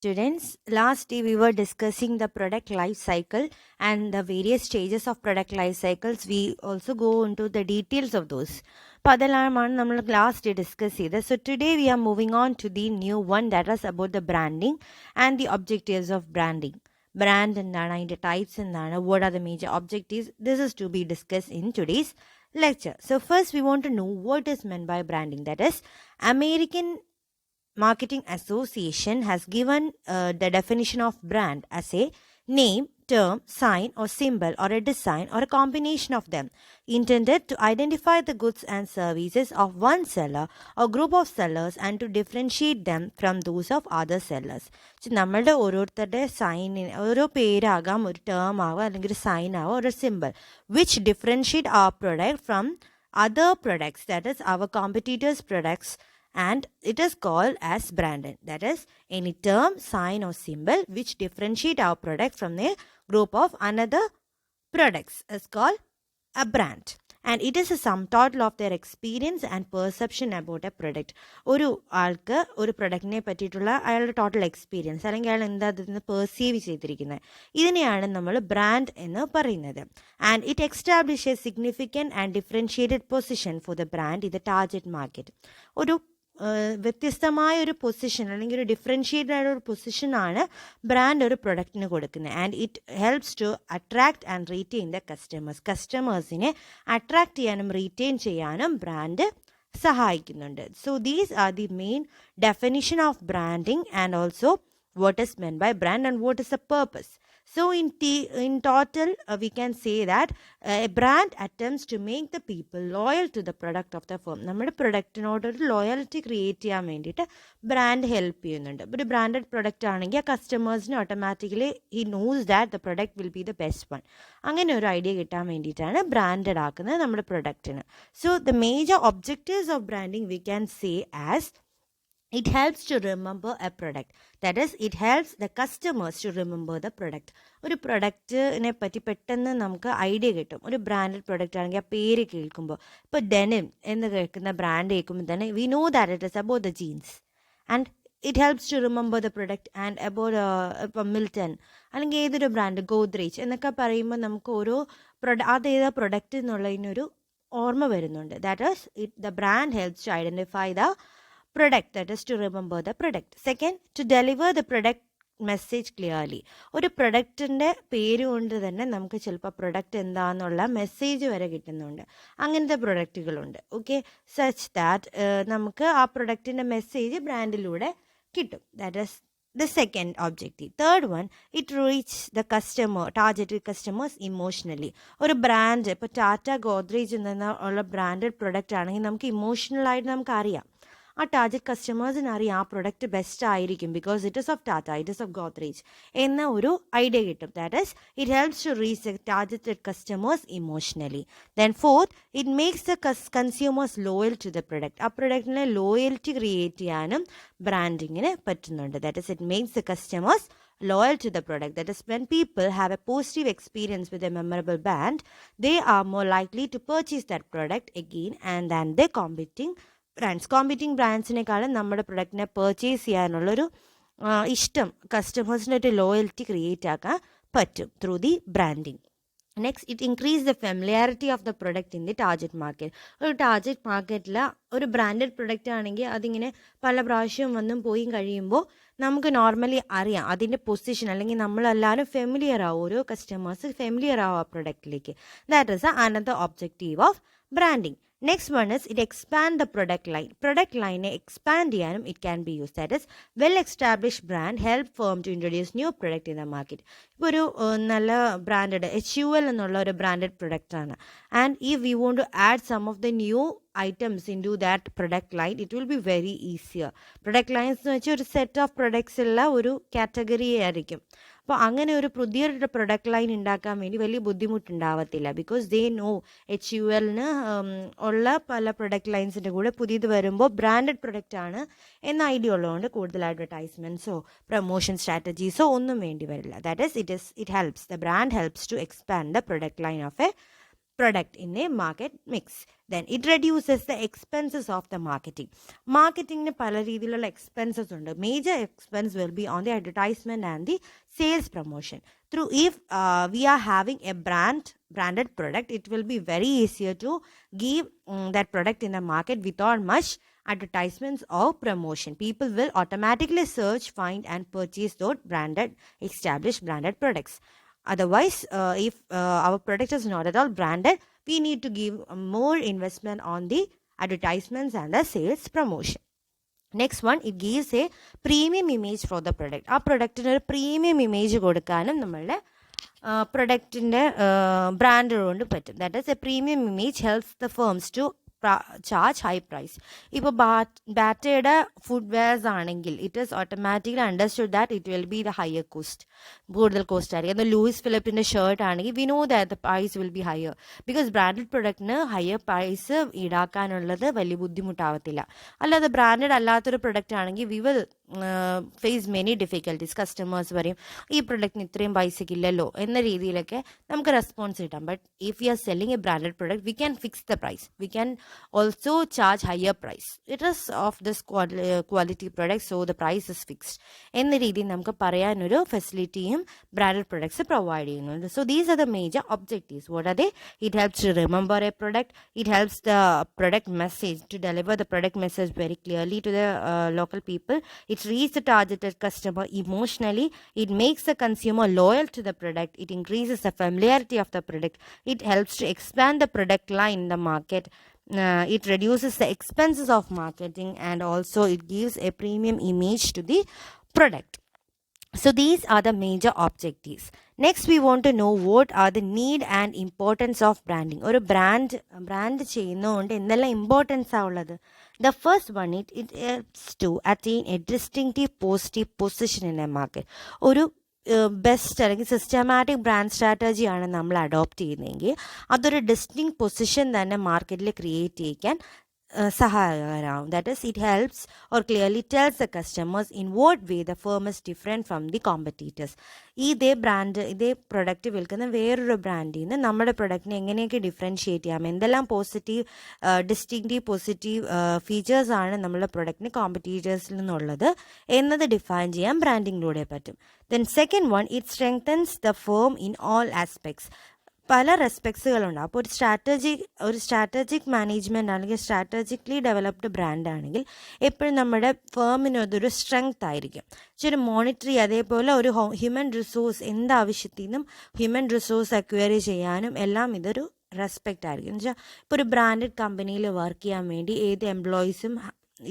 Students, last day we were discussing the product life cycle and the various stages of product life cycles. We also go into the details of those. അപ്പോൾ അതെല്ലാമാണ് നമ്മൾ last day discuss ചെയ്തത്. So today we are moving on to the new one that was about the branding and the objectives of branding. Brand എന്താണ്, അതിൻ്റെ types എന്താണ്, what are the major objectives, this is to be discuss in today's lecture. So first we want to know what is meant by branding. That is, American Marketing Association has given the definition of brand as a name, term, sign or symbol or a design or a combination of them intended to identify the goods and services of one seller or group of sellers and to differentiate them from those of other sellers. നമ്മളുടെ ഓരോരുത്തരുടെ സൈനിന് ഓരോ പേരാകാം, ഒരു term ആവാം, അല്ലെങ്കിൽ ഒരു sign ആവാം, ഒരു simple which differentiate our product from other products, that is our competitors' products, and it is called as branding. That is, any term, sign or symbol which differentiate our product from a group of another products is called a brand. And it is a sum total of their experience and perception about a product. ഒരു ആൾക്ക് ഒരു പ്രൊഡക്റ്റിനെ പറ്റിയിട്ടുള്ള അയാളുടെ total experience, അല്ലെങ്കിൽ അയാൾ എന്താ അതിന് perceive ചെയ്തിരിക്കുന്നത്, ഇതിനെയാണ് നമ്മൾ ബ്രാൻഡ് എന്ന് പറയുന്നത്. And it establish A significant and differentiated position for the brand in the target market. ഒരു വ്യത്യസ്തമായ ഒരു പൊസിഷൻ അല്ലെങ്കിൽ ഒരു ഡിഫറൻഷിയേറ്റഡ് ആയ ഒരു പൊസിഷനാണ് ബ്രാൻഡ് ഒരു പ്രൊഡക്റ്റിന് കൊടുക്കുന്നത്. And it helps to attract and retain the കസ്റ്റമേഴ്സിനെ അട്രാക്ട് ചെയ്യാനും റീറ്റെയിൻ ചെയ്യാനും ബ്രാൻഡ് സഹായിക്കുന്നുണ്ട്. So these are the main definition of branding and also what is meant by brand and what is the purpose. So in total we can say that a brand attempts to make the people loyal to the product of the firm. നമ്മുടെ പ്രൊഡക്റ്റിനോടൊരു loyalty create ചെയ്യാൻ വേണ്ടിയിട്ട് brand help ചെയ്യുന്നുണ്ട്. ഒരു branded product ആണെങ്കിൽ ആ കസ്റ്റമേഴ്സിന് automatically he knows that the product will be the best one. അങ്ങനെ ഒരു ഐഡിയ കിട്ടാൻ വേണ്ടിയിട്ടാണ് ബ്രാൻഡഡ് ആക്കുന്നത് നമ്മുടെ പ്രൊഡക്റ്റിന്. So the major objectives of branding we can say as it helps to remember a product. That is, it helps the customers to remember the product. ഒരു പ്രൊഡക്റ്റിനെ പറ്റി പെട്ടെന്ന് നമുക്ക് ഐഡിയ കിട്ടും. ഒരു ബ്രാൻഡഡ് പ്രൊഡക്റ്റ് ആണെങ്കിൽ ആ പേര് കേൾക്കുമ്പോൾ, ഇപ്പോൾ ഡെനിം എന്ന് കേൾക്കുന്ന ബ്രാൻഡ് കേൾക്കുമ്പോൾ തന്നെ we know that it is about the jeans and it helps to remember the product. And about ഇപ്പം മിൽട്ടൺ അല്ലെങ്കിൽ ഏതൊരു ബ്രാൻഡ്, ഗോദ്രേജ് എന്നൊക്കെ പറയുമ്പോൾ നമുക്ക് ഓരോ അതേതാ പ്രൊഡക്റ്റ് എന്നുള്ളതിനൊരു ഓർമ്മ വരുന്നുണ്ട്. That is the brand helps to identify the product, that is to remember the product. Second, to deliver the product message clearly. ഒരു പ്രൊഡക്റ്റിൻ്റെ പേര് കൊണ്ട് തന്നെ നമുക്ക് ചിലപ്പോൾ പ്രൊഡക്റ്റ് എന്താണെന്നുള്ള മെസ്സേജ് വരെ കിട്ടുന്നുണ്ട്. അങ്ങനത്തെ പ്രൊഡക്റ്റുകളുണ്ട്. ഓക്കെ, സച്ച് ദാറ്റ് നമുക്ക് ആ പ്രൊഡക്റ്റിൻ്റെ മെസ്സേജ് ബ്രാൻഡിലൂടെ കിട്ടും. That is the second objective. Third one, it reaches the customer, targeted customers emotionally. ഒരു ബ്രാൻഡ് ഇപ്പോൾ ടാറ്റ ഗോദ്രേജ് എന്നുള്ള ബ്രാൻഡഡ് പ്രൊഡക്റ്റ് ആണെങ്കിൽ നമുക്ക് ഇമോഷണലായിട്ട് നമുക്ക് അറിയാം, ആ ടാർഗറ്റ് കസ്റ്റമേഴ്സിന് അറിയാം ആ പ്രൊഡക്റ്റ് ബെസ്റ്റ് ആയിരിക്കും because it is of Tata, it is of Godrej എന്ന ഒരു ഐഡിയ കിട്ടും. That is it helps to reach the targeted customers emotionally. Then fourth, it makes the consumers loyal to the product. ആ പ്രൊഡക്റ്റിനെ loyalty create ചെയ്യാനും ബ്രാൻഡിങ്ങിന് പറ്റുന്നുണ്ട്. That is it makes the customers loyal to the product. That is, when people have a positive experience with a memorable brand, they are more likely to purchase that product again and than their competing ബ്രാൻഡ്സിനേക്കാളും നമ്മുടെ പ്രൊഡക്റ്റിനെ purchase ചെയ്യാനുള്ളൊരു ഇഷ്ടം കസ്റ്റമേഴ്സിൻ്റെ ഒരു loyalty create ആക്കാൻ പറ്റും through the branding. Next, it increase the familiarity of the product in the target market. ഒരു target മാർക്കറ്റിൽ ഒരു branded product ആണെങ്കിൽ അതിങ്ങനെ പല പ്രാവശ്യം വന്നും പോയി കഴിയുമ്പോൾ നമുക്ക് നോർമലി അറിയാം അതിൻ്റെ പൊസിഷൻ, അല്ലെങ്കിൽ നമ്മളെല്ലാവരും ഫെമിലിയർ ആവും, ഓരോ കസ്റ്റമേഴ്സ് ഫെമിലിയർ ആവും ആ പ്രൊഡക്റ്റിലേക്ക്. That is another objective of branding. Next one is it expand the product line. Product line expand ചെയ്യാനും it can be used. That is, well established brand help firm to introduce new product in the market. ഇപ്പോൾ ഒരു നല്ല branded HUL എന്നുള്ള ഒരു branded product ആണ്. And if we want to add some of the new items into that product line, it will be very easier. Product lines എന്ന് വെച്ചാൽ ഒരു set of products ഉള്ള ഒരു കാറ്റഗറി ആയിരിക്കും. അപ്പോൾ അങ്ങനെ ഒരു പുതിയൊരു പ്രൊഡക്റ്റ് ലൈൻ ഉണ്ടാക്കാൻ വേണ്ടി വലിയ ബുദ്ധിമുട്ടുണ്ടാവത്തില്ല. ബിക്കോസ് ദേ നോ HUL ഉള്ള പല പ്രൊഡക്റ്റ് ലൈൻസിൻ്റെ കൂടെ പുതിയത് വരുമ്പോൾ ബ്രാൻഡഡ് പ്രൊഡക്റ്റ് ആണ് എന്ന ഐഡിയ ഉള്ളതുകൊണ്ട് കൂടുതൽ അഡ്വർടൈസ്മെൻറ്റ്സോ പ്രൊമോഷൻ സ്ട്രാറ്റജീസോ ഒന്നും വേണ്ടി വരില്ല. That is it helps the brand helps to expand the product line of a product in a market mix. Then it reduces the expenses of the marketing. Marketing ne pala reethiyillulla expenses undu. Major expense will be on the advertisement and the sales promotion. Through if we are having a branded product, it will be very easier to give that product in the market without much advertisements or promotion. People will automatically search, find and purchase those established branded products. Otherwise, if our product is not at all branded, we need to give more investment on the advertisements and the sales promotion. Next one, it gives a premium image for the product. ആ പ്രൊഡക്റ്റിന് ഒരു premium image കൊടുക്കാനും നമ്മളുടെ പ്രൊഡക്റ്റിൻ്റെ brand കൊണ്ട് പറ്റും. That is a premium image helps the firms to charge high price. ഇപ്പോൾ ബാറ്റയുടെ footwears ആണെങ്കിൽ it is automatically understood that it will be the higher cost, കൂടുതൽ കോസ്റ്റ് ആയിരിക്കും. എന്നാൽ ലൂയിസ് ഫിലിപ്പിൻ്റെ ഷർട്ട് ആണെങ്കിൽ we know that the price will be higher because branded പ്രൊഡക്റ്റിന് higher price ഈടാക്കാനുള്ളത് വലിയ ബുദ്ധിമുട്ടാവത്തില്ല. അല്ലാതെ ബ്രാൻഡഡ് അല്ലാത്തൊരു പ്രൊഡക്റ്റ് ആണെങ്കിൽ we will face many difficulties. Customers പറയും ഈ പ്രൊഡക്റ്റിന് ഇത്രയും പൈസക്കില്ലല്ലോ എന്ന രീതിയിലൊക്കെ നമുക്ക് റെസ്പോൺസ് കിട്ടാം. But if you are selling a branded product we can fix the price, we can also charge higher price. It is of this quality product, so the price is fixed. എന്ന രീതിയിൽ നമുക്ക് പറയാനൊരു ഫെസിലിറ്റിയും branded products provide ചെയ്യുന്നുണ്ട്. So these are the major objectives. What are they? It helps to remember a product, it helps the product message to deliver the product message very clearly to the local people. It reaches the targeted customer emotionally. It makes the consumer loyal to the product. It increases the familiarity of the product. It helps to expand the product line in the market. It reduces the expenses of marketing and also it gives a premium image to the product. So these are the major objectives. Next we want to know what are the need and importance of branding. ഒരു brand ചെയ്യുന്നതുകൊണ്ട് എന്തെല്ലാം importance ആ ഉള്ളത്? The first one, it helps to attain a distinctive positive position in a market. ഒരു best അല്ലെങ്കിൽ systematic brand സ്ട്രാറ്റജിയാണ് നമ്മൾ adopt ചെയ്യുന്നതെങ്കിൽ അതൊരു ഡിസ്റ്റിങ് പൊസിഷൻ തന്നെ മാർക്കറ്റിൽ ക്രിയേറ്റ് ചെയ്യിക്കാൻ സഹായകരമാവും. That is it helps or clearly tells the customers in what way the firm is different from the competitors. ഇതേ പ്രൊഡക്റ്റ് വിൽക്കുന്ന വേറൊരു ബ്രാൻഡിൽ നിന്ന് നമ്മുടെ പ്രൊഡക്റ്റിനെ എങ്ങനെയൊക്കെ ഡിഫറൻഷിയേറ്റ് ചെയ്യാം, എന്തെല്ലാം ഡിസ്റ്റിങ്റ്റീവ് പോസിറ്റീവ് ഫീച്ചേഴ്സാണ് നമ്മളുടെ പ്രൊഡക്റ്റിന് കോമ്പറ്റീറ്റേഴ്സിൽ നിന്നുള്ളത് എന്നത് ഡിഫൈൻ ചെയ്യാൻ ബ്രാൻഡിങ്ങിലൂടെ പറ്റും. Then second one, it strengthens the firm in all aspects. പല റെസ്പെക്ട്സുകളുണ്ട്. അപ്പോൾ ഒരു സ്ട്രാറ്റജിക് മാനേജ്മെൻറ്റ് അല്ലെങ്കിൽ സ്ട്രാറ്റജിക്കലി ഡെവലപ്ഡ് ബ്രാൻഡ് ആണെങ്കിൽ എപ്പോഴും നമ്മുടെ ഫേമിന് അതൊരു സ്ട്രെങ്ത് ആയിരിക്കും. പക്ഷെ ഒരു മോണിറ്ററി അതേപോലെ ഒരു ഹ്യൂമൻ റിസോഴ്സ് എന്താവശ്യത്തിനും ഹ്യൂമൻ റിസോഴ്സ് അക്വയർ ചെയ്യാനും എല്ലാം ഇതൊരു റെസ്പെക്റ്റ് ആയിരിക്കും. എന്ന് വെച്ചാൽ ഇപ്പോൾ ഒരു ബ്രാൻഡഡ് കമ്പനിയിൽ വർക്ക് ചെയ്യാൻ വേണ്ടി ഏത് എംപ്ലോയീസും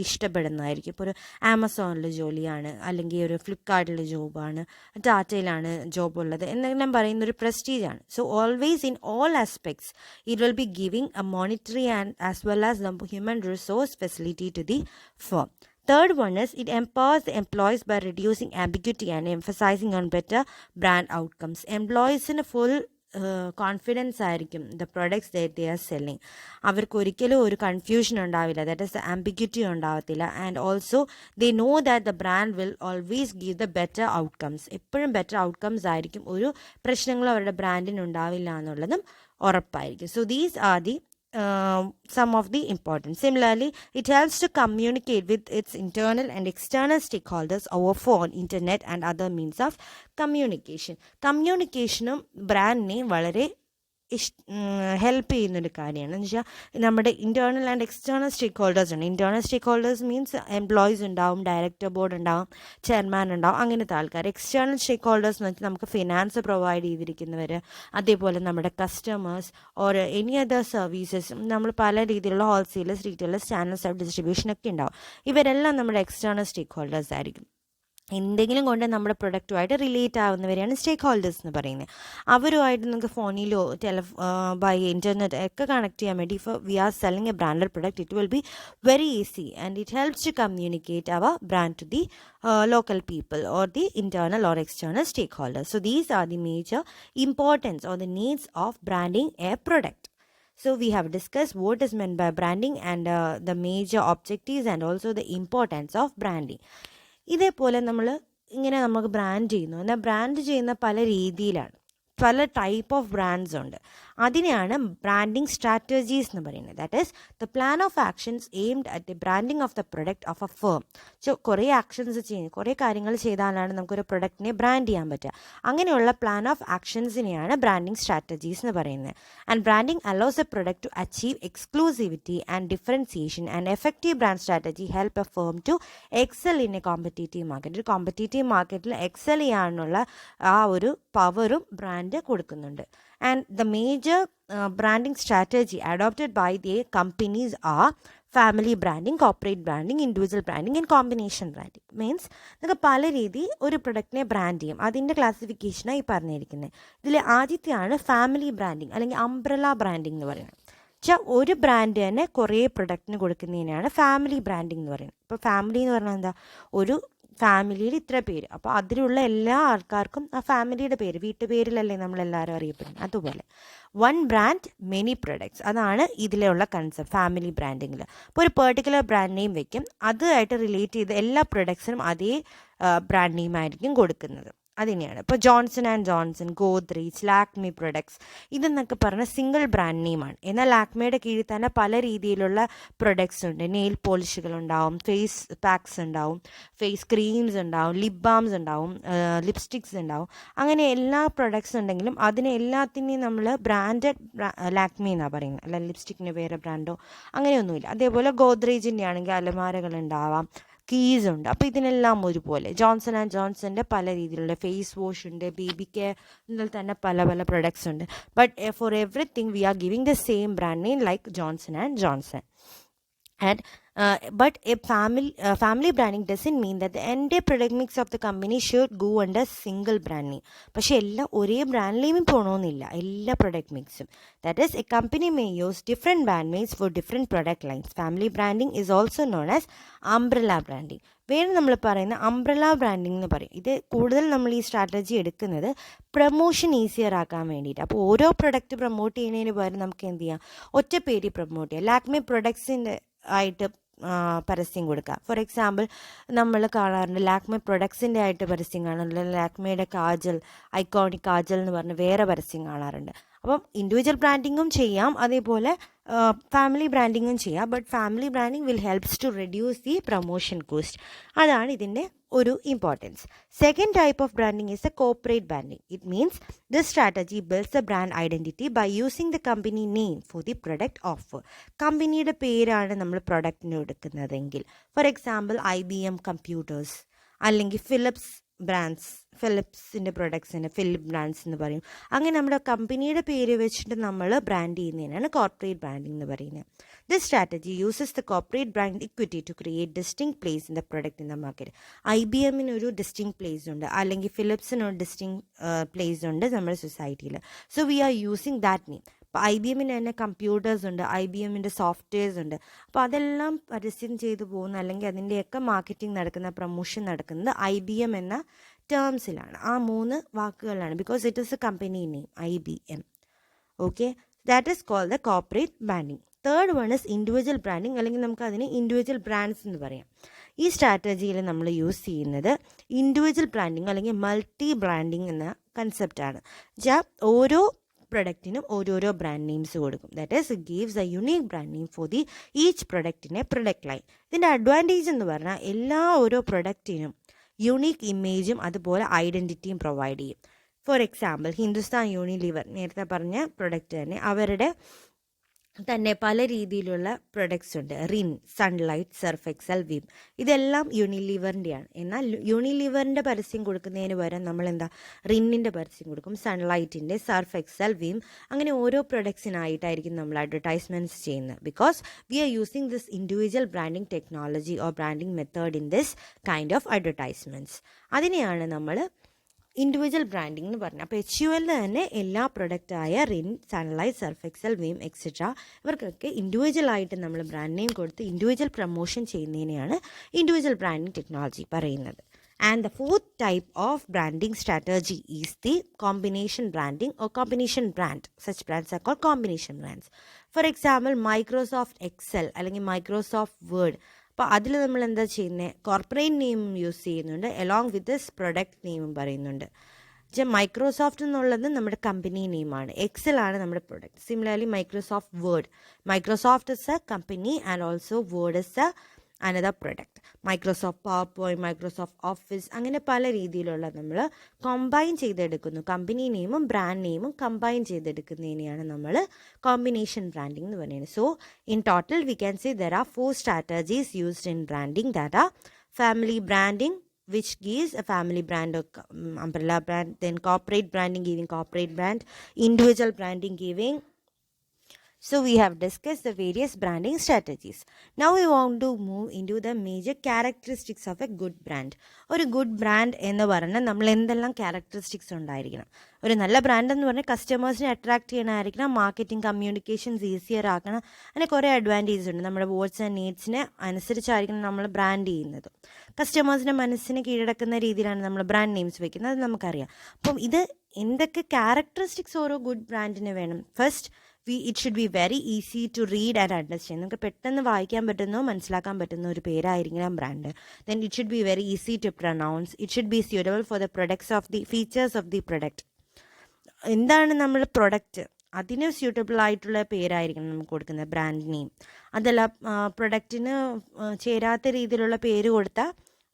ഇഷ്ടപ്പെടുന്നതായിരിക്കും. ഇപ്പോൾ ഒരു ആമസോണിൽ ജോലിയാണ്, അല്ലെങ്കിൽ ഒരു ഫ്ലിപ്കാർട്ടിൽ ജോബാണ്, ടാറ്റയിലാണ് ജോബ് ഉള്ളത് എന്നെല്ലാം പറയുന്നൊരു പ്രസ്റ്റീജാണ്. So always in all aspects it will be giving a monetary and as well as the human resource facility to the firm. Third one is it empowers the employees by reducing ambiguity and emphasizing on better brand outcomes. Employees in a full confidence ആയിരിക്കും the products they are selling. അവർക്ക് ഒരിക്കലും ഒരു confusion ഉണ്ടാവില്ല, that is ambiguity ഉണ്ടാവത്തില്ല. And also they know that the brand will always give the better outcomes. എപ്പോഴും better outcomes ആയിരിക്കും, ഒരു പ്രശ്നങ്ങളും അവരുടെ ബ്രാൻഡിന് ഉണ്ടാവില്ല എന്നുള്ളതും ഉറപ്പായിരിക്കും. So these are the some of the importance. Similarly, it helps to communicate with its internal and external stakeholders over phone, internet and other means of communication. Communicationും ബ്രാൻഡിനെ വളരെ ഹെൽപ്പ് ചെയ്യുന്നൊരു കാര്യമാണ്. എന്ന് വെച്ചാൽ നമ്മുടെ internal and external stakeholders ഉണ്ട്. Internal stakeholders means employees ഉണ്ടാവും, ഡയറക്ടർ ബോർഡ് ഉണ്ടാവും, ചെയർമാൻ ഉണ്ടാവും, അങ്ങനത്തെ ആൾക്കാർ. എക്സ്റ്റേർണൽ സ്റ്റേക്ക് ഹോൾഡേഴ്സ് എന്ന് വെച്ചാൽ നമുക്ക് ഫിനാൻസ് പ്രൊവൈഡ് ചെയ്തിരിക്കുന്നവർ, അതേപോലെ നമ്മുടെ customers or any other services. നമ്മൾ പല രീതിയിലുള്ള ഹോൾസെയിലേഴ്സ്, റീറ്റെയിലേഴ്സ്, ചാനൽസ് ഓഫ് ഡിസ്ട്രിബ്യൂഷനൊക്കെ ഉണ്ടാവും. ഇവരെല്ലാം നമ്മുടെ എക്സ്റ്റേർണൽ സ്റ്റേക്ക് ഹോൾഡേഴ്സ് ആയിരിക്കും. എന്തെങ്കിലും കൊണ്ട് നമ്മുടെ പ്രൊഡക്റ്റുമായിട്ട് റിലേറ്റ് ആവുന്നവരെയാണ് സ്റ്റേക്ക് ഹോൾഡേഴ്സ് എന്ന് പറയുന്നത്. അവരുമായിട്ട് നമുക്ക് ഫോണിലോ ബൈ ഇൻ്റർനെറ്റ് ഒക്കെ കണക്ട് ചെയ്യാൻ വേണ്ടി if we are selling a branded product it will be very easy and it helps to communicate our brand to the local people or the internal or external stakeholders. So these are the major importance or the needs of branding a product. So we have discussed what is meant by branding and the major objectives and also the importance of branding. ഇതേപോലെ നമ്മൾ ഇങ്ങനെ നമുക്ക് brand ചെയ്യുന്നു. എന്നാൽ brand ചെയ്യുന്ന പല രീതിയിലാണ്. പല ടൈപ്പ് ഓഫ് ബ്രാൻഡ്സ് ഉണ്ട്. അതിനെയാണ് ബ്രാൻഡിങ് സ്ട്രാറ്റജീസ് എന്ന് പറയുന്നത്. That is the plan of actions aimed at the branding of the product of A firm. കുറേ ആക്ഷൻസ് ചെയ്യുന്നത്, കുറേ കാര്യങ്ങൾ ചെയ്താലാണ് നമുക്കൊരു പ്രൊഡക്റ്റിനെ ബ്രാൻഡ് ചെയ്യാൻ പറ്റുക. അങ്ങനെയുള്ള പ്ലാൻ ഓഫ് ആക്ഷൻസിനെയാണ് ബ്രാൻഡിങ് സ്ട്രാറ്റജീസ് എന്ന് പറയുന്നത്. And branding allows a product to achieve exclusivity and differentiation. And effective brand strategy help a firm to excel in a competitive market. ഒരു കോമ്പറ്റീറ്റീവ് മാർക്കറ്റിൽ എക്സൽ ചെയ്യാനുള്ള ആ ഒരു പവറും ബ്രാൻഡ് കൊടുക്കുന്നുണ്ട്. And the major branding strategy adopted by the companies are family branding, corporate branding, individual branding and combination branding. Means നിങ്ങൾക്ക് പല രീതി ഒരു പ്രൊഡക്റ്റിനെ ബ്രാൻഡ് ചെയ്യും. അതിൻ്റെ ക്ലാസിഫിക്കേഷനായി പറഞ്ഞിരിക്കുന്നത്. ഇതിൽ ആദ്യത്തെയാണ് ഫാമിലി ബ്രാൻഡിങ് അല്ലെങ്കിൽ അംബ്രല ബ്രാൻഡിങ് എന്ന് പറയുന്നത്. ഒരു ബ്രാൻഡ് തന്നെ കുറേ പ്രൊഡക്റ്റിന് കൊടുക്കുന്നതിനാണ് ഫാമിലി ബ്രാൻഡിങ് എന്ന് പറയുന്നത്. ഇപ്പോൾ ഫാമിലി എന്ന് പറഞ്ഞാൽ എന്താ, ഒരു ഫാമിലിയിൽ ഇത്ര പേര്, അപ്പോൾ അതിലുള്ള എല്ലാ ആൾക്കാർക്കും ആ ഫാമിലിയുടെ പേര്, വീട്ടുപേരിലല്ലേ നമ്മളെല്ലാവരും അറിയപ്പെടുന്നത്. അതുപോലെ വൺ ബ്രാൻഡ് മെനി പ്രൊഡക്ട്സ്, അതാണ് ഇതിലുള്ള കൺസെപ്റ്റ് ഫാമിലി ബ്രാൻഡിങ്ങിൽ. അപ്പോൾ ഒരു പെർട്ടിക്കുലർ ബ്രാൻഡ് നെയിം വെക്കും, അതുമായിട്ട് റിലേറ്റ് ചെയ്ത് എല്ലാ പ്രൊഡക്ട്സിനും അതേ ബ്രാൻഡ് നെയിം ആയിരിക്കും കൊടുക്കുന്നത്. അതുതന്നെയാണ് ഇപ്പോൾ Johnson and Johnson, Godrej, Lakme products ഇതെന്നൊക്കെ പറഞ്ഞ സിംഗിൾ ബ്രാൻഡ് നെയിമാണ്. എന്നാൽ ലാക്മിയുടെ കീഴിൽ തന്നെ പല രീതിയിലുള്ള പ്രൊഡക്ട്സ് ഉണ്ട്. നെയിൽ പോളിഷുകൾ ഉണ്ടാവും, ഫേസ് പാക്സ് ഉണ്ടാവും, ഫേസ് ക്രീംസ് ഉണ്ടാവും, ലിപ് ബാംസ് ഉണ്ടാവും, ലിപ്സ്റ്റിക്സ് ഉണ്ടാവും. അങ്ങനെ എല്ലാ പ്രൊഡക്ട്സ് ഉണ്ടെങ്കിലും അതിനെ എല്ലാത്തിനെയും നമ്മൾ ബ്രാൻഡഡ് ലാക്മി എന്നാണ് പറയുന്നത്. അല്ല ലിപ്സ്റ്റിക്കിന് വേറെ ബ്രാൻഡോ അങ്ങനെയൊന്നുമില്ല. അതേപോലെ ഗോദ്രേജിൻ്റെ ആണെങ്കിൽ അലമാരകൾ ഉണ്ടാവാം, കീസ് ഉണ്ട്. അപ്പോൾ ഇതിനെല്ലാം ഒരുപോലെ ജോൺസൺ ആൻഡ് ജോൺസൻ്റെ പല രീതിയിലുള്ള ഫേസ് വാഷ് ഉണ്ട്, ബേബി കെയർ ഇതിൽ തന്നെ പല പല പ്രൊഡക്ട്സ് ഉണ്ട്. But for everything we R giving the same brand name like Johnson and Johnson. And but a family branding doesn't mean that the entire product mix of the company should go under single brand name. പക്ഷേ എല്ലാം ഒരേ brand നെയിമിൽ പോകണമെന്നില്ല എല്ലാ product മിക്സും. That is a company may use different brand names for different product lines. Family branding is also known as umbrella branding. വേറെ നമ്മൾ പറയുന്ന അംബ്രല ബ്രാൻഡിങ് എന്ന് പറയും. ഇത് കൂടുതൽ നമ്മൾ ഈ സ്ട്രാറ്റജി എടുക്കുന്നത് പ്രൊമോഷൻ ഈസിയർ ആക്കാൻ വേണ്ടിയിട്ട്. അപ്പോൾ ഓരോ പ്രൊഡക്റ്റ് പ്രൊമോട്ട് ചെയ്യുന്നതിന് പകരം നമുക്ക് എന്ത് ചെയ്യാം, ഒറ്റ പേര് പ്രൊമോട്ട് ചെയ്യാം. ലാക്മി പ്രൊഡക്ട്സിൻ്റെ ആയിട്ട് പരസ്യം കൊടുക്കുക. ഫോർ എക്സാമ്പിൾ നമ്മൾ കാണാറുണ്ട് ലാക്മി പ്രൊഡക്ട്സിൻ്റെ ആയിട്ട് പരസ്യം കാണാറുണ്ട്. ലാക്മിയുടെ കാജൽ, ഐക്കോണിക് കാജൽ എന്ന് പറഞ്ഞ് വേറെ പരസ്യം കാണാറുണ്ട്. അപ്പം ഇൻഡിവിജ്വൽ ബ്രാൻഡിങ്ങും ചെയ്യാം, അതേപോലെ ഫാമിലി ബ്രാൻഡിങ്ങും ചെയ്യാം. But family branding will helps to reduce the promotion cost. അതാണ് ഇതിൻ്റെ ഒരു importance. Second type of branding is a corporate branding. It means this strategy builds a brand identity by using the company name for the product offer. കമ്പനിയുടെ പേരാണ് നമ്മൾ പ്രൊഡക്റ്റിന് എടുക്കുന്നതെങ്കിൽ, for example IBM computers അല്ലെങ്കിൽ ഫിലിപ്സിൻ്റെ പ്രൊഡക്ട്സിന് Philip brands എന്ന് പറയും. അങ്ങനെ നമ്മുടെ കമ്പനിയുടെ പേര് വെച്ചിട്ട് നമ്മൾ ബ്രാൻഡ് ചെയ്യുന്നതിനാണ് കോർപ്പറേറ്റ് ബ്രാൻഡിങ് എന്ന് പറയുന്നത്. This strategy uses the corporate brand equity to create distinct place in the product in the market. IBMനൊരു ഡിസ്റ്റിങ് പ്ലേസ് ഉണ്ട്, അല്ലെങ്കിൽ ഫിലിപ്സിനൊരു ഡിസ്റ്റിങ് പ്ലേസ് ഉണ്ട് നമ്മുടെ സൊസൈറ്റിയിൽ. So we are using that name. അപ്പോൾ IBMന് തന്നെ കമ്പ്യൂട്ടേഴ്സ് ഉണ്ട്, IBMൻ്റെ സോഫ്റ്റ്വെയർസ് ഉണ്ട്. അപ്പോൾ അതെല്ലാം പരസ്യം ചെയ്തു പോകുന്ന, അല്ലെങ്കിൽ അതിൻ്റെയൊക്കെ മാർക്കറ്റിംഗ് നടക്കുന്ന, പ്രൊമോഷൻ നടക്കുന്നത് IBM എന്ന ടേംസിലാണ്. ആ 3 വാക്കുകളാണ്. Because it is a company name IBM. Okay, that is called the corporate branding. Third one is individual branding, അല്ലെങ്കിൽ നമുക്ക് അതിന് ഇൻഡിവിജ്വൽ ബ്രാൻഡ്സ് എന്ന് പറയാം. ഈ സ്ട്രാറ്റജിയിൽ നമ്മൾ യൂസ് ചെയ്യുന്നത് ഇൻഡിവിജ്വൽ ബ്രാൻഡിങ് അല്ലെങ്കിൽ മൾട്ടി ബ്രാൻഡിങ് എന്ന കൺസെപ്റ്റാണ്. ഓരോ പ്രൊഡക്റ്റിനും ഓരോരോ ബ്രാൻഡ് നെയിംസ് കൊടുക്കും. That is gives a unique brand name for the each പ്രൊഡക്റ്റിനെ പ്രൊഡക്റ്റ് ലൈൻ. ഇതിൻ്റെ അഡ്വാൻറ്റേജ് എന്ന് പറഞ്ഞാൽ ഓരോ പ്രൊഡക്റ്റിനും യുണീക്ക് ഇമേജും അതുപോലെ ഐഡൻറ്റിറ്റിയും പ്രൊവൈഡ് ചെയ്യും. ഫോർ എക്സാമ്പിൾ ഹിന്ദുസ്ഥാൻ യൂണിലിവർ, നേരത്തെ പറഞ്ഞ പ്രൊഡക്റ്റ് തന്നെ, അവരുടെ തന്നെ പല രീതിയിലുള്ള പ്രൊഡക്ട്സ് ഉണ്ട്. Rin, Sunlight, Surf Excel, Vim, ഇതെല്ലാം യൂണിലിവറിൻ്റെയാണ്. എന്നാൽ യൂണിലിവറിൻ്റെ പരസ്യം കൊടുക്കുന്നതിന് പകരം നമ്മൾ റിന്നിൻ്റെ പരസ്യം കൊടുക്കും, സൺലൈറ്റിൻ്റെ, സർഫ് എക്സൽ, വിം, അങ്ങനെ ഓരോ പ്രൊഡക്ട്സിനായിട്ടായിരിക്കും നമ്മൾ അഡ്വർടൈസ്മെൻറ്റ്സ് ചെയ്യുന്നത്. Because we are using this individual branding technology or branding method in this kind of advertisements. അതിനെയാണ് നമ്മൾ ഇൻഡിവിജ്വൽ ബ്രാൻഡിംഗ് എന്ന് പറഞ്ഞാൽ. അപ്പോൾ HUL തന്നെ എല്ലാ പ്രൊഡക്റ്റായ Rin, Sunlight, Surf Excel, Vim etcetera ഇവർക്കൊക്കെ ഇൻഡിവിജ്വലായിട്ട് നമ്മൾ ബ്രാൻഡ് നെയിം കൊടുത്ത് ഇൻഡിവിജ്വൽ പ്രൊമോഷൻ ചെയ്യുന്നതിനെയാണ് ഇൻഡിവിജ്വൽ ബ്രാൻഡിംഗ് ടെക്നോളജി പറയുന്നത്. And the fourth type of branding strategy is the combination branding or combination brand. Such brands are called combination brands. For example, Microsoft Excel അല്ലെങ്കിൽ Microsoft Word. അപ്പോൾ അതിൽ നമ്മൾ എന്താ ചെയ്യുന്നത്, corporate name use ചെയ്യുന്നുണ്ട്, along with this product നെയിമും പറയുന്നുണ്ട്. Microsoft എന്നുള്ളത് നമ്മുടെ കമ്പനി നെയിമാണ്. എക്സൽ ആണ് നമ്മുടെ product. Similarly Microsoft word, Microsoft is A company and also word is A another product. Microsoft power point, Microsoft office, അങ്ങനെ പല രീതിയിലുള്ള നമ്മൾ കമ്പൈൻ ചെയ്തെടുക്കുന്നു. കമ്പനി നെയിമും ബ്രാൻഡ് നെയിമും കമ്പൈൻ ചെയ്തെടുക്കുന്നതിനെയാണ് നമ്മൾ കോമ്പിനേഷൻ ബ്രാൻഡിംഗ് എന്ന് പറയുന്നത്. So in total V can say there are 4 strategies used in branding, that are family branding, which gives a family brand or umbrella brand, then corporate branding giving corporate brand, individual branding giving. So we have discussed the various branding strategies. Now we want to move into the major characteristics of a good brand. ഒരു good brand എന്ന് പറഞ്ഞാൽ നമ്മൾ എന്തെല്ലാം characteristics ഉണ്ടായിരിക്കണം? ഒരു നല്ല brand എന്ന് പറഞ്ഞാൽ കസ്റ്റമേഴ്സിനെ അട്രാക്ട് ചെയ്യണമായിരിക്കണം, മാർക്കറ്റിംഗ് കമ്മ്യൂണിക്കേഷൻസ് ഈസിയർ ആക്കണം, അങ്ങനെ കുറേ അഡ്വാൻറ്റേജസ് ഉണ്ട്. നമ്മുടെ വേർഡ്സ് ആൻഡ് നീഡ്സിനെ അനുസരിച്ചായിരിക്കണം നമ്മൾ ബ്രാൻഡ് ചെയ്യുന്നത്. കസ്റ്റമേഴ്സിൻ്റെ മനസ്സിനെ കീഴടക്കുന്ന രീതിയിലാണ് നമ്മൾ ബ്രാൻഡ് നെയിംസ് വെക്കുന്നത്, അത് നമുക്കറിയാം. അപ്പം ഇത് എന്തൊക്കെ ക്യാരക്ടറിസ്റ്റിക്സ് ഓരോ ഗുഡ് ബ്രാൻഡിന് വേണം? First, it should be very easy to read and understand. നമുക്ക് പെട്ടെന്ന് വായിക്കാൻ പറ്റുന്നോ മനസ്സിലാക്കാൻ പറ്റുന്ന ഒരു പേരായിരിക്കണം brand. Then it should be very easy to pronounce. It should be suitable for the products of the features of the product. എന്താണ് നമ്മൾ product, അതിന് suitable ആയിട്ടുള്ള പേരായിരിക്കണം നമുക്ക് കൊടുക്കുന്നത് ബ്രാൻഡ് നെയിം. അതല്ല പ്രൊഡക്റ്റിന് ചേരാത്ത രീതിയിലുള്ള പേര് കൊടുത്താൽ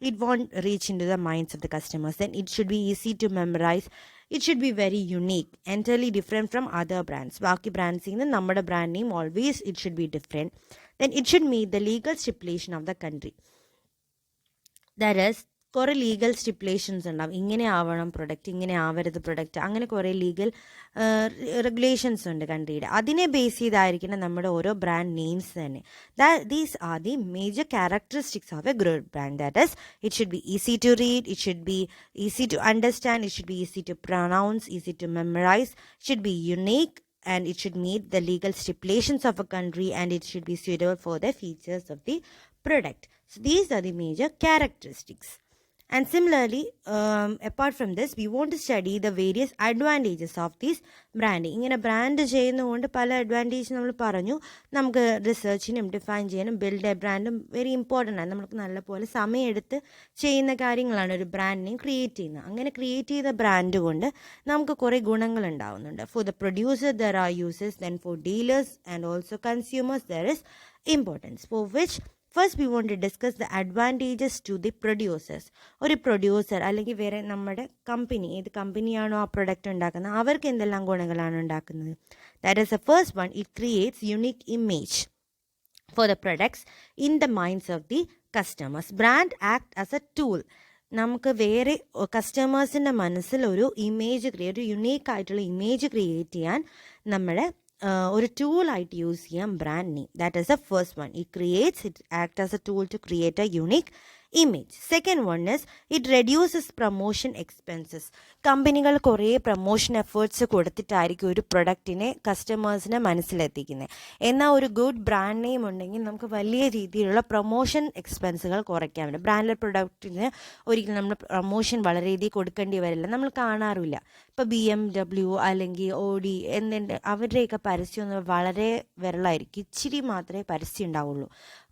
it won't reach into the minds of the customers. Then it should be easy to memorize. It should be very unique, entirely different from other brands. ബാക്കി ബ്രാൻഡ്സിൽ നിന്ന് നമ്മുടെ brand name always it should be different. Then it should meet the legal stipulation of the country. That is, കുറേ legal സ്റ്റിപ്പുലേഷൻസ് ഉണ്ടാവും. ഇങ്ങനെ ആവണം product, ഇങ്ങനെ ആവരുത് product, അങ്ങനെ കുറേ ലീഗൽ റെഗുലേഷൻസ് ഉണ്ട് കൺട്രിയുടെ. അതിനെ ബേസ് ചെയ്തായിരിക്കണം നമ്മുടെ ഓരോ ബ്രാൻഡ് നെയിംസ് തന്നെ. These are the major characteristics of a good brand. That is, it should be easy to read, it should be easy to understand, it should be easy to pronounce, easy to memorise, it should be unique, and it should meet the legal stipulations of a country, and it should be suitable for the features of the product. So these are the major characteristics. And similarly, apart from this, we want to study the various advantages of this branding. ഇങ്ങനെ brand ചെയ്യുന്നതുകൊണ്ട് പല advantage നമ്മൾ പറഞ്ഞു. നമുക്ക് റിസർച്ചിനും define ചെയ്യാനും build A ബ്രാൻഡും very important ആണ്. നമുക്ക് നല്ലപോലെ സമയമെടുത്ത് ചെയ്യുന്ന കാര്യങ്ങളാണ് ഒരു ബ്രാൻഡിനെ ക്രിയേറ്റ് ചെയ്യുന്നത്. അങ്ങനെ ക്രിയേറ്റ് ചെയ്ത ബ്രാൻഡ് കൊണ്ട് നമുക്ക് കുറേ ഗുണങ്ങൾ ഉണ്ടാവുന്നുണ്ട്. For the producer there are users, then for dealers and also consumers there is importance. For which first we want to discuss the advantages to the producers. ഒരു പ്രൊഡ്യൂസർ അല്ലെങ്കിൽ വേറെ നമ്മുടെ കമ്പനി, ഏത് കമ്പനിയാണോ ആ പ്രൊഡക്റ്റ് ഉണ്ടാക്കുന്നത്, അവർക്ക് എന്തെല്ലാം ഗുണങ്ങളാണ് ഉണ്ടാക്കുന്നത്? That is the first one, it creates unique image for the products in the minds of the customers. Brand act as a tool. നമുക്ക് വേറെ കസ്റ്റമേഴ്സിൻ്റെ മനസ്സിൽ ഒരു ഇമേജ് ഒരു യുണീക്ക് ആയിട്ടുള്ള ഇമേജ് ക്രിയേറ്റ് ചെയ്യാൻ നമ്മുടെ ഒരു ടൂളായിട്ട് യൂസ് ചെയ്യാം brand name. That is the first one, it act as a tool to create a unique image. Second one is it reduces promotion expenses. കമ്പനികൾ കുറേ പ്രൊമോഷൻ എഫേർട്സ് കൊടുത്തിട്ടായിരിക്കും ഒരു പ്രൊഡക്റ്റിനെ കസ്റ്റമേഴ്സിനെ മനസ്സിലെത്തിക്കുന്നത്. എന്നാൽ ഒരു ഗുഡ് ബ്രാൻഡ് നെയിം ഉണ്ടെങ്കിൽ നമുക്ക് വലിയ രീതിയിലുള്ള പ്രൊമോഷൻ എക്സ്പെൻസുകൾ കുറയ്ക്കാൻ പറ്റും. ബ്രാൻഡഡ് പ്രൊഡക്റ്റിന് ഒരിക്കലും നമ്മൾ പ്രൊമോഷൻ വളരെ രീതിയിൽ കൊടുക്കേണ്ടി വരില്ല, നമ്മൾ കാണാറില്ല. ഇപ്പോൾ BMW അല്ലെങ്കിൽ Audi എന്തുണ്ട്, അവരുടെയൊക്കെ പരസ്യം വളരെ വിരളായിരിക്കും, ഇച്ചിരി മാത്രമേ പരസ്യം ഉണ്ടാവുള്ളൂ.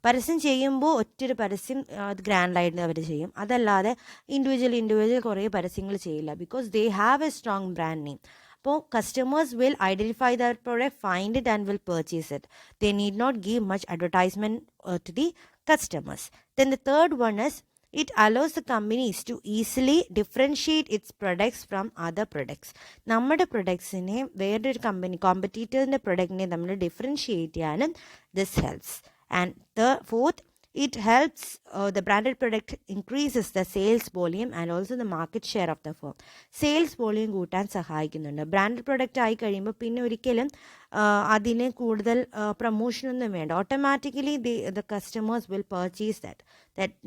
പരസ്യം ചെയ്യുമ്പോൾ ഒറ്റൊരു പരസ്യം അത് ഗ്രാൻഡായിട്ട് അവർ ചെയ്യും. അതല്ലാതെ ഇൻഡിവിജ്വൽ കുറേ പരസ്യങ്ങൾ ചെയ്യില്ല. Because they have a strong brand name. അപ്പോൾ customers will identify that product, find it and will purchase it. They need not give much advertisement to the customers. Then the third one is it allows the companies to easily differentiate its products from other products. നമ്മുടെ പ്രൊഡക്ട്സിനെ വേറൊരു കോമ്പറ്റീറ്ററിൻ്റെ പ്രൊഡക്റ്റിനെ നമ്മൾ differentiate ചെയ്യാനും this helps. And the fourth, it helps the branded product increases the sales volume and also the market share of the firm. Sales volume കൂട്ടാൻ സഹായിക്കുന്നുണ്ട്. Branded product ആയി കഴിയുമ്പോൾ പിന്നെ ഒരിക്കലും അതിന് കൂടുതൽ പ്രൊമോഷനൊന്നും വേണ്ട. Automatically the customers will purchase that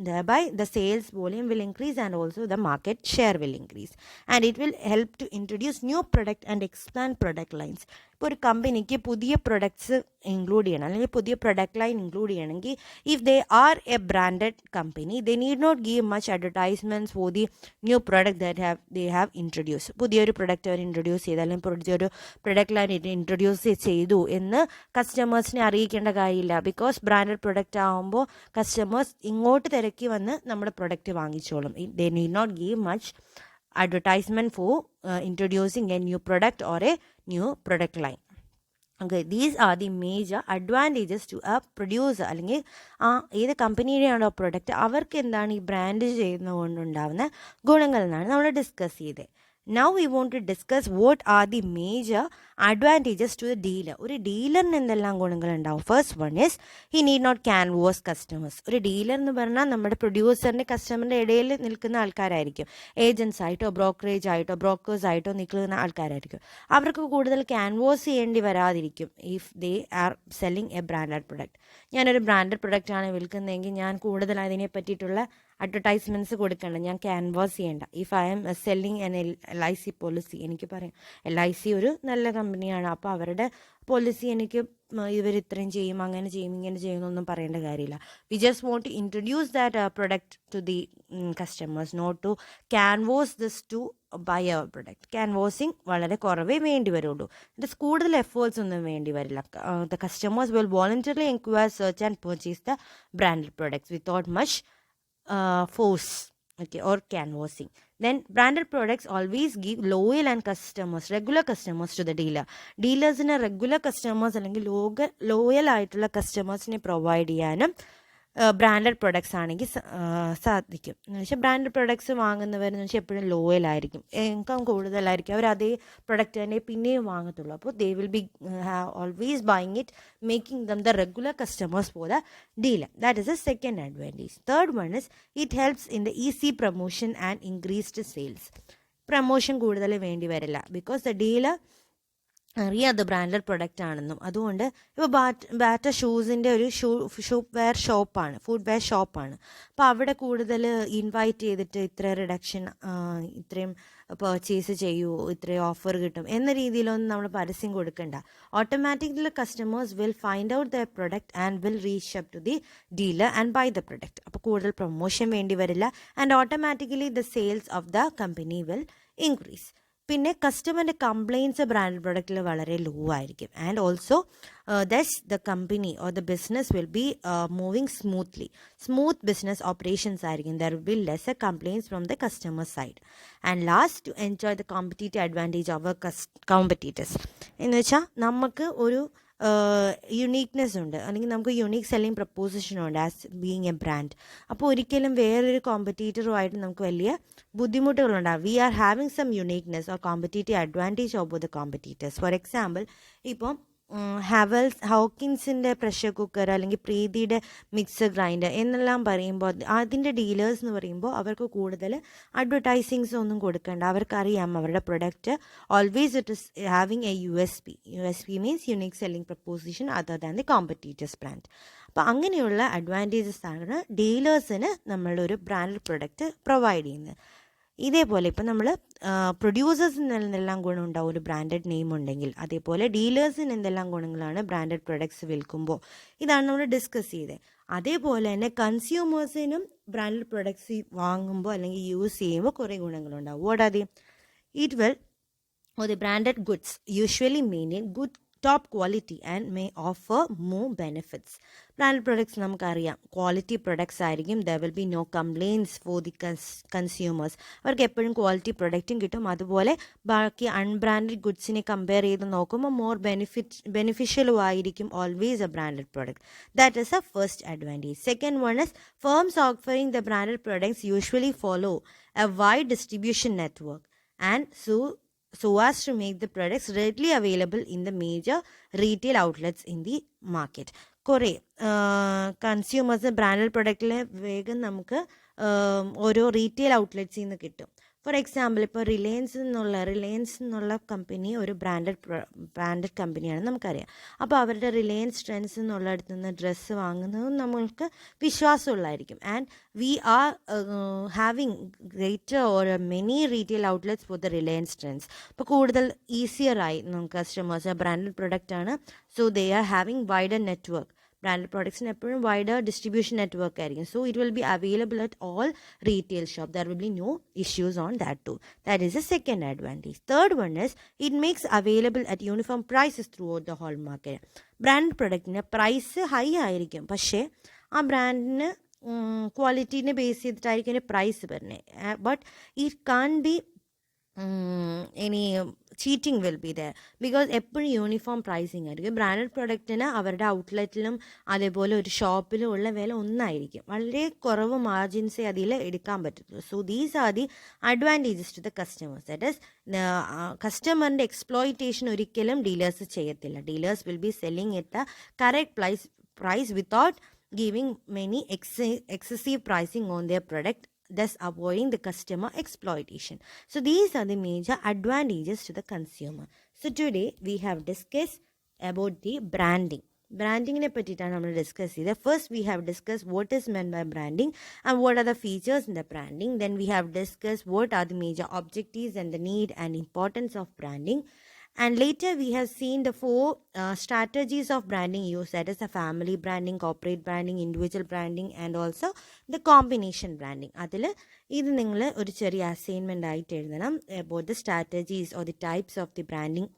thereby the sales volume will increase and also the market share will increase, and it will help to introduce new product and expand product lines. ഇപ്പോൾ ഒരു കമ്പനിക്ക് പുതിയ products include ചെയ്യണം അല്ലെങ്കിൽ പുതിയ product line include ചെയ്യണമെങ്കിൽ, if they are a branded company, they need not give much advertisements for the new product that they have introduce. പുതിയൊരു product അവർ ഇൻട്രൊഡ്യൂസ് ചെയ്ത് അല്ലെങ്കിൽ പുതിയൊരു പ്രൊഡക്റ്റ് ലൈൻ ഇൻട്രൊഡ്യൂസ് ചെയ്തു എന്ന് കസ്റ്റമേഴ്സിനെ അറിയിക്കേണ്ട കാര്യമില്ല. ബിക്കോസ് ബ്രാൻഡഡ് പ്രൊഡക്റ്റ് ആകുമ്പോൾ കസ്റ്റമേഴ്സ് ഇങ്ങോട്ട് തിരക്കി വന്ന് നമ്മുടെ പ്രൊഡക്റ്റ് വാങ്ങിച്ചോളും. They need not give much advertisement for introducing a new product or a new product line. Okay, these are the major advantages to a producer അല്ലെങ്കിൽ ഏത് കമ്പനിയുടെയാണോ പ്രൊഡക്റ്റ് അവർക്ക് എന്താണ് ഈ ബ്രാൻഡ് ചെയ്യുന്നത് കൊണ്ടുണ്ടാവുന്ന ഗുണങ്ങൾ എന്നാണ് നമ്മൾ ഡിസ്കസ് ചെയ്തത്. Now we want to discuss what are the major advantages to the dealer. ഒരു ഡീലറിന് എന്തെല്ലാം ഗുണങ്ങളുണ്ടാവും. First one is he need not canvas customers. ഒരു ഡീലർ എന്ന് പറഞ്ഞാൽ നമ്മുടെ പ്രൊഡ്യൂസറിൻ്റെ കസ്റ്റമറിൻ്റെ ഇടയിൽ നിൽക്കുന്ന ആൾക്കാരായിരിക്കും. ഏജൻസ് ആയിട്ടോ ബ്രോക്കറേജ് ആയിട്ടോ ബ്രോക്കേഴ്സ് ആയിട്ടോ നിൽക്കുന്ന ആൾക്കാരായിരിക്കും. അവർക്ക് കൂടുതൽ ക്യാൻവാസ് ചെയ്യേണ്ടി വരാതിരിക്കും if they are selling a branded product. ഞാനൊരു ബ്രാൻഡഡ് പ്രൊഡക്റ്റാണ് വിൽക്കുന്നതെങ്കിൽ ഞാൻ കൂടുതൽ അതിനെ പറ്റിയിട്ടുള്ള അഡ്വർടൈസ്മെൻറ്റ്സ് കൊടുക്കേണ്ട, ഞാൻ ക്യാൻവാസ് ചെയ്യേണ്ട. If I M selling N LIC policy, എനിക്ക് പറയാം LIC ഒരു നല്ല കമ്പനിയാണ്, അപ്പോൾ അവരുടെ പോളിസി എനിക്ക് ഇവർ ഇത്രയും ചെയ്യും, അങ്ങനെ ചെയ്യും, ഇങ്ങനെ ചെയ്യുമെന്നൊന്നും പറയേണ്ട കാര്യമില്ല. We just want to introduce that product to the customers, not to canvass this to buy our product. Canvassing വളരെ കുറവേ വേണ്ടി വരുള്ളൂ. ഇറ്റ് കൂടുതൽ എഫേർട്സ് ഒന്നും വേണ്ടി വരില്ല. The customers will voluntarily enquire, search and purchase the branded products without much force, okay, or canvassing. Then branded products always give loyal and regular customers to the dealer. Dealers-ന് regular customers അല്ലെങ്കിൽ loyal ആയിട്ടുള്ള കസ്റ്റമേഴ്സിനെ provide ചെയ്യാനും branded products ആണെങ്കിൽ സാധിക്കും. എന്ന് വെച്ചാൽ branded products വാങ്ങുന്നവരെന്ന് വെച്ചാൽ എപ്പോഴും ലോയൽ ആയിരിക്കും, ഇൻകം കൂടുതലായിരിക്കും, അവർ അതേ പ്രൊഡക്റ്റ് തന്നെ പിന്നെയും വാങ്ങത്തുള്ളൂ. അപ്പോൾ they will be always buying it, making them the regular customers for the dealer. That is A second advantage. Third one is it helps in the easy promotion and increased sales. Promotion കൂടുതൽ വേണ്ടി വരില്ല, because the dealer അറിയാം അത് branded product ആണെന്നും. അതുകൊണ്ട് ഇപ്പോൾ ബാറ്റ ഷൂസിൻ്റെ ഒരു food wear ഷോപ്പാണ്. അപ്പോൾ അവിടെ കൂടുതൽ ഇൻവൈറ്റ് ചെയ്തിട്ട് ഇത്ര റിഡക്ഷൻ, ഇത്രയും പർച്ചേസ് ചെയ്യൂ, ഇത്രയും ഓഫർ കിട്ടും എന്ന രീതിയിലൊന്നും നമ്മൾ പരസ്യം കൊടുക്കണ്ട. Automatically customers will find out the product and will reach up to the dealer and buy the product. അപ്പോൾ കൂടുതൽ പ്രൊമോഷൻ വേണ്ടി വരില്ല, and automatically the sales of the company will increase. പിന്നെ കസ്റ്റമറിൻ്റെ കംപ്ലയിൻറ്റ്സ് ബ്രാൻഡഡ് പ്രൊഡക്റ്റിൽ വളരെ ലോ ആയിരിക്കും, and also thus the company or the business will be moving smooth business operations ആയിരിക്കും. There will be lesser complaints from the customer side. And last, to enjoy the competitive advantage of our competitors. എന്ന് വെച്ചാൽ നമുക്ക് ഒരു uniqueness ഉണ്ട്, അല്ലെങ്കിൽ നമുക്ക് unique selling proposition ഉണ്ട് as being a brand. അപ്പോൾ ഒരിക്കലും വേറൊരു കോമ്പറ്റീറ്ററുമായിട്ട് നമുക്ക് വലിയ ബുദ്ധിമുട്ടുകളുണ്ടാകും. We are having some uniqueness or competitive advantage of the competitors. For example, ഇപ്പം ഹോക്കിൻസിൻ്റെ പ്രഷർ കുക്കർ അല്ലെങ്കിൽ പ്രീതിയുടെ മിക്സർ ഗ്രൈൻഡർ എന്നെല്ലാം പറയുമ്പോൾ അതിൻ്റെ ഡീലേഴ്സ് എന്ന് പറയുമ്പോൾ അവർക്ക് കൂടുതൽ അഡ്വർടൈസിങ്സ് ഒന്നും കൊടുക്കേണ്ട. അവർക്കറിയാം അവരുടെ product always it is having A USP means unique selling preposition other than the competitors brand. അപ്പോൾ അങ്ങനെയുള്ള അഡ്വാൻറ്റേജസ് ആണ് ഡീലേഴ്സിന് നമ്മളൊരു ബ്രാൻഡഡ് പ്രൊഡക്റ്റ് പ്രൊവൈഡ് ചെയ്യുന്നത്. ഇതേപോലെ ഇപ്പം നമ്മൾ പ്രൊഡ്യൂസേഴ്സിന് എന്തെല്ലാം ഗുണമുണ്ടാവും ഒരു ബ്രാൻഡഡ് നെയിം ഉണ്ടെങ്കിൽ, അതേപോലെ ഡീലേഴ്സിന് എന്തെല്ലാം ഗുണങ്ങളാണ് ബ്രാൻഡഡ് പ്രൊഡക്ട്സ് വിൽക്കുമ്പോൾ. ഇതാണ് നമ്മൾ ഡിസ്കസ് ചെയ്തത്. അതേപോലെ തന്നെ കൺസ്യൂമേഴ്സിനും ബ്രാൻഡഡ് പ്രൊഡക്ട്സ് വാങ്ങുമ്പോൾ അല്ലെങ്കിൽ യൂസ് ചെയ്യുമ്പോൾ കുറേ ഗുണങ്ങളുണ്ടാവും. What are the? It will or the branded goods usually maintain good top quality and may offer more benefits. Branded products നമുക്കറിയാം ക്വാളിറ്റി പ്രൊഡക്ട്സ് ആയിരിക്കും. There will be no complaints for the consumers. അവർക്ക് എപ്പോഴും quality പ്രൊഡക്റ്റും കിട്ടും. അതുപോലെ ബാക്കി unbranded ഗുഡ്സിനെ compare ചെയ്ത് നോക്കുമ്പോൾ more ബെനിഫിഷ്യലും ആയിരിക്കും always A branded product. That is A first advantage. Second one is firms offering the branded products usually follow A wide distribution network and so as to make the products readily available in the major retail outlets in the market. കുറേ consumers branded പ്രൊഡക്റ്റിൽ വേഗം നമുക്ക് ഓരോ retail ഔട്ട്ലെറ്റ്സിൽ നിന്ന് കിട്ടും. For example, ഇപ്പോൾ Reliance എന്നുള്ള company ഒരു branded കമ്പനിയാണെന്ന് നമുക്കറിയാം. അപ്പോൾ അവരുടെ റിലയൻസ് ട്രെൻഡ്സ് എന്നുള്ളിടത്ത് നിന്ന് ഡ്രസ്സ് വാങ്ങുന്നത് നമ്മൾക്ക് വിശ്വാസമുള്ളതായിരിക്കും. And we are having greater or many retail outlets for the Reliance Trends. അപ്പോൾ കൂടുതൽ ഈസിയറായി നമുക്ക് കസ്റ്റമേഴ്സ് ബ്രാൻഡഡ് പ്രൊഡക്റ്റാണ്. So they are having wider network. Branded പ്രോഡക്ട്സിന് എപ്പോഴും വൈഡർ ഡിസ്ട്രിബ്യൂഷൻ നെറ്റ്വർക്ക് ആയിരിക്കും. So it will be available at all retail shop. There will be no issues on that too. That is a second advantage. Third one is it makes available at uniform prices through out the whole market. Brand പ്രൊഡക്റ്റിന് price high ആയിരിക്കും, പക്ഷേ ആ ബ്രാൻഡിന് ക്വാളിറ്റീനെ base ചെയ്തിട്ടായിരിക്കും അതിൻ്റെ price വരുന്നത്. But it can't be any cheating will be there because എപ്പോഴും uniform pricing ആയിരിക്കും. Branded പ്രൊഡക്റ്റിന് അവരുടെ ഔട്ട്ലെറ്റിലും അതേപോലെ ഒരു ഷോപ്പിലും ഉള്ള വില ഒന്നായിരിക്കും. വളരെ കുറവ് മാർജിൻസേ അതിൽ എടുക്കാൻ പറ്റത്തുള്ളൂ. So these are the advantages to the customers. That is കസ്റ്റമറിൻ്റെ എക്സ്പ്ലോയിറ്റേഷൻ ഒരിക്കലും ഡീലേഴ്സ് ചെയ്യത്തില്ല. Dealers will be selling at the correct price without giving many excessive pricing on their product, thus avoiding the customer exploitation. So these are the major advantages to the consumer. So today we have discussed about the branding. ബ്രാൻഡിങ്ങിനെ പറ്റിയിട്ടാണ് നമ്മൾ discuss ചെയ്തത്. First we have discuss what is meant by branding and what are the features in the branding. Then we have discuss what are the major objectives and the need and importance of branding. And later we have seen the 4 strategies of branding use, that is the family branding, corporate branding, individual branding and also the combination branding. അതിൽ ഇത് നിങ്ങൾ ഒരു ചെറിയ assignment ആയിട്ട് എഴുതണം about the strategies or the types of the branding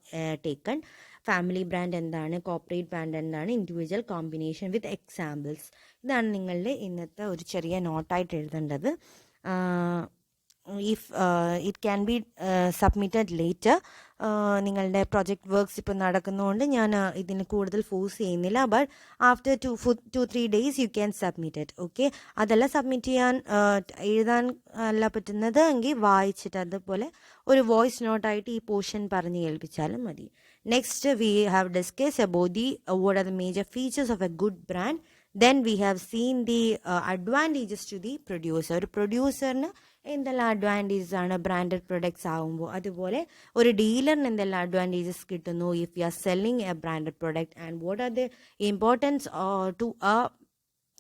taken. Family brand എന്താണ്, corporate brand എന്താണ്, individual combination with examples. ഇതാണ് നിങ്ങളുടെ ഇന്നത്തെ ഒരു ചെറിയ നോട്ടായിട്ട് എഴുതേണ്ടത്. if it can be submitted later. നിങ്ങളുടെ പ്രൊജക്റ്റ് വർക്ക്സ് ഇപ്പോൾ നടക്കുന്നതുകൊണ്ട് ഞാൻ ഇതിന് കൂടുതൽ ഫോഴ്സ് ചെയ്യുന്നില്ല. But after 2-3 days you can submit it. Okay, അതല്ല സബ്മിറ്റ് ചെയ്യാൻ എഴുതാൻ അല്ല പറ്റുന്നത് എങ്കിൽ വായിച്ചിട്ട് അതുപോലെ ഒരു വോയിസ് നോട്ടായിട്ട് ഈ പോർഷൻ പറഞ്ഞ് കേൾപ്പിച്ചാലും മതി. Next we have discuss about the what are the major features of a good brand. Then we have seen the advantages to the producer. ഒരു പ്രൊഡ്യൂസറിന് എന്തെല്ലാം അഡ്വാൻറ്റേജസ് ആണ് ബ്രാൻഡഡ് പ്രൊഡക്ട്സ് ആകുമ്പോൾ, അതുപോലെ ഒരു ഡീലറിന് എന്തെല്ലാം അഡ്വാൻറ്റേജസ് കിട്ടുന്നു if you are selling a branded product, and what are the importance to a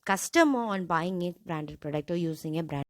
customer on buying a branded product or using a brand.